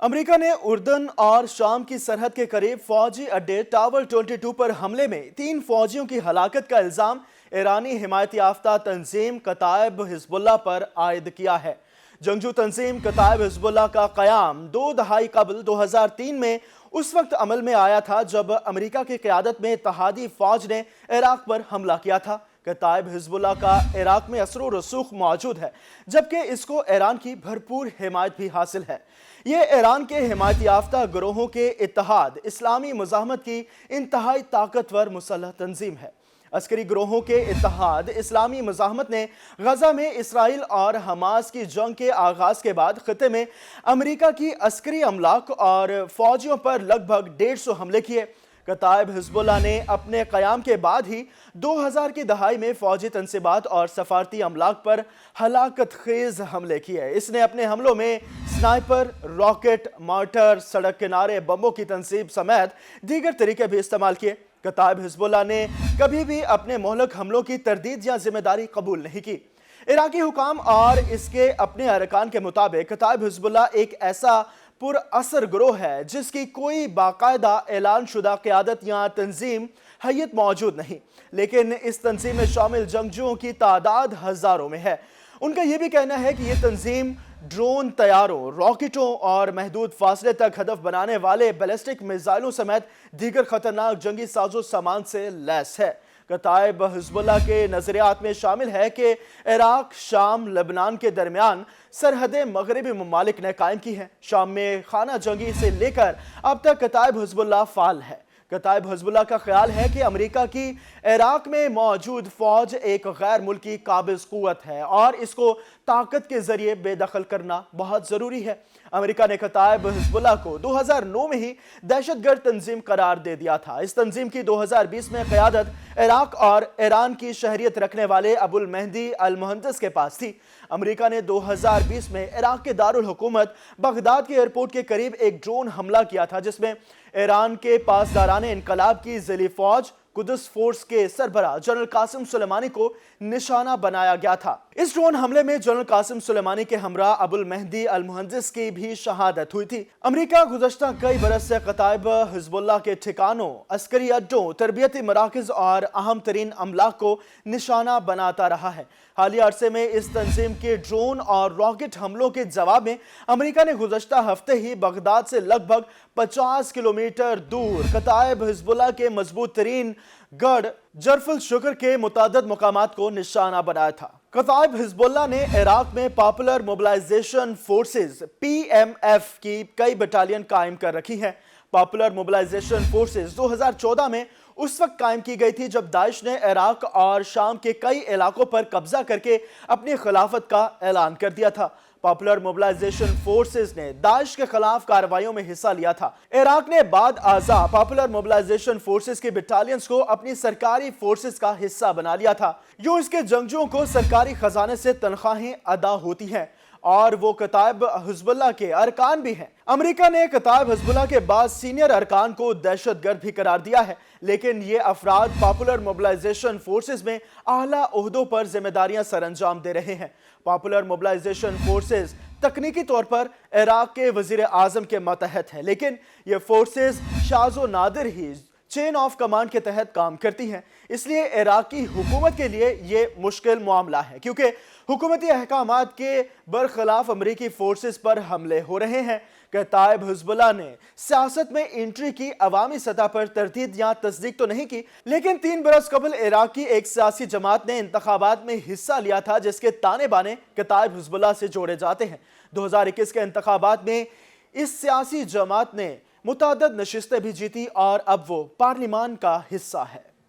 America ने उर्दन और शाम की सरहद के करीब फौजी अड्डे टावर 22 पर हमले में 3 फौजियों की हलाकत का इल्जाम ईरानी हिमायत याफ्ता तंजीम कताइब हिजबुल्लाह पर आयद किया है। जंगजू तंजीम कताइब हिजबुल्लाह का क़याम 2 दहाई कबल 2003 में उस वक्त अमल में आया था जब अमेरिका की क़यादत में इत्तेहादी फ़ौज ने इराक़ पर हमला किया था। कताइब हिजबुल्लाह का इराक़ में असर व रसूख मौजूद है, जबकि इसको ईरान की भरपूर हिमायत भी हासिल है। ये ईरान के हिमायत याफ्ता गिरोहों के इत्तेहाद इस्लामी मुज़ाहमत की इंतहाई ताकतवर मुसल्लह तंजीम है। अस्करी गिरोहों के इत्तेहाद इस्लामी मुज़ाहमत ने गजा में इसराइल और हमास की जंग के आगाज़ के बाद खिते में अमेरिका की अस्करी अमलाक और फौजियों पर लगभग 150 हमले किए। कताइब हिजबुल्लाह ने अपने क़याम के बाद ही 2000 की दहाई में फौजी तनसीबात और सफारती अमलाक पर हलाकत खेज हमले किए। इसने अपने हमलों में स्नाइपर, रॉकेट, मार्टर, सड़क किनारे बमों की तनसीब समेत दीगर तरीके भी इस्तेमाल किए। कताइब हिजबुल्लाह ने कभी भी अपने मोहलक हमलों की तरदीद या जिम्मेदारी कबूल नहीं की। इराकी हुकाम और इसके अपने अरकान के मुताबिक कताइब हिजबुल्लाह एक ऐसा पुर असर गिरोह है जिसकी कोई बाकायदा ऐलान शुदा क़यादत या तंजीम हैयत मौजूद नहीं, लेकिन इस तंजीम में शामिल जंगजुओं की तादाद हज़ारों में है। उनका यह भी कहना है कि यह तंजीम ड्रोन, तैयारों, रॉकेटों और महदूद फासले तक हदफ बनाने वाले बैलिस्टिक मिसाइलों समेत दीगर खतरनाक जंगी साजो सामान से लैस है। कताइब हिजबुल्लाह के नजरियात में शामिल है कि इराक, शाम, लेबनान के दरमियान सरहदें मगरबी ममालिक ने कायम की हैं। शाम में खाना जंगी से लेकर अब तक कताइब हिजबुल्लाह फाल है। कताइब हिजबुल्लाह का ख्याल है कि अमेरिका की इराक में मौजूद फौज एक गैर मुल्की काबिज कुव्वत है और इसको ताकत के जरिए बेदखल करना बहुत जरूरी है। अमेरिका ने कताइब हिजबुल्लाह को 2009 में ही दहशतगर्द तंजीम करार दे दिया था। इस तंजीम की 2020 में क़यादत इराक और ईरान की शहरियत रखने वाले अबुल मेहदी अल मुहंदिस के पास थी। अमेरिका ने 2020 में इराक के दारुल हुकूमत बगदाद के एयरपोर्ट के करीब एक ड्रोन हमला किया था, जिसमें ईरान के पासदाराने इनकलाब की ज़िली फौज कुदस फोर्स के सरबराह जनरल कासिम सुलेमानी को निशाना बनाया गया था। इस ड्रोन हमले में जनरल कासिम सुलेमानी के हमरा अबुल मेहदी अल मुहंदिस की भी शहादत हुई थी। अमेरिका गुज़श्ता कई बरस से कताइब हिजबुल्लाह के ठिकानों, अस्करी अड्डों, तरबियती मराकज़ और अहम तरीन अमलाक को निशाना बनाता रहा है। हालिया अरसे में इस तंजीम के ड्रोन और रॉकेट हमलों के जवाब में अमेरिका ने गुज़श्ता हफ्ते ही बगदाद से लगभग 50 किलोमीटर दूर कताइब हिजबुल्लाह के मजबूत तरीन गढ़ जरफुल शुक्र के मुताद्दद मुकामात को निशाना बनाया था। कताइब हिजबुल्लाह ने इराक में पॉपुलर मोबिलाइजेशन फोर्सेस PMF की कई बटालियन कायम कर रखी हैं। पॉपुलर मोबिलाइजेशन फोर्सेस 2014 में उस वक्त कायम की गई थी जब दाइश ने इराक और शाम के कई इलाकों पर कब्जा करके अपनी खिलाफत का ऐलान कर दिया था। पॉपुलर मोबिलाइजेशन फोर्सेस ने दाइश के खिलाफ कार्रवाइयों में हिस्सा लिया था। इराक ने बाद आज़ा पॉपुलर मोबिलाइजेशन फोर्सेस के बटालियंस को अपनी सरकारी फोर्सेस का हिस्सा बना लिया था। यूं इसके जंगजुओं को सरकारी खजाने से तनख्वाहें अदा होती हैं और वो कताइब हिजबुल्लाह के अरकान भी हैं। अमेरिका ने कताइब हिजबुल्लाह के बाद सीनियर अरकान को दहशतगर्द भी करार दिया है, लेकिन ये अफराद पॉपुलर मोबिलाइजेशन फोर्सेस में आला ओहदों पर जिम्मेदारियां सरअंजाम दे रहे हैं। पॉपुलर मोबिलाइजेशन फोर्सेस तकनीकी तौर पर इराक के वजीर आजम के मतहत है, लेकिन ये फोर्सेस शाज़ो नादिर ही चेन ऑफ कमांड के तहत काम करती हैं। इसलिए इराकी हुकूमत के लिए ये मुश्किल मामला है, क्योंकि हुकूमती अहकामात के बरखिलाफ अमरीकी फोर्सेस पर हमले हो रहे हैं। कताइब हिजबुल्लाह ने सियासत में एंट्री की अवामी सतह पर तरदीद या तस्दीक तो नहीं की, लेकिन 3 बरस कबल इराक की एक सियासी जमात ने इंतखाबात में हिस्सा लिया था जिसके ताने बाने कताइब हिजबुल्लाह से जोड़े जाते हैं। 2021 के इंतखाबात में इस सियासी जमात ने मुताद्दद नशिस्तें भी जीती और अब वो पार्लिमान का हिस्सा है।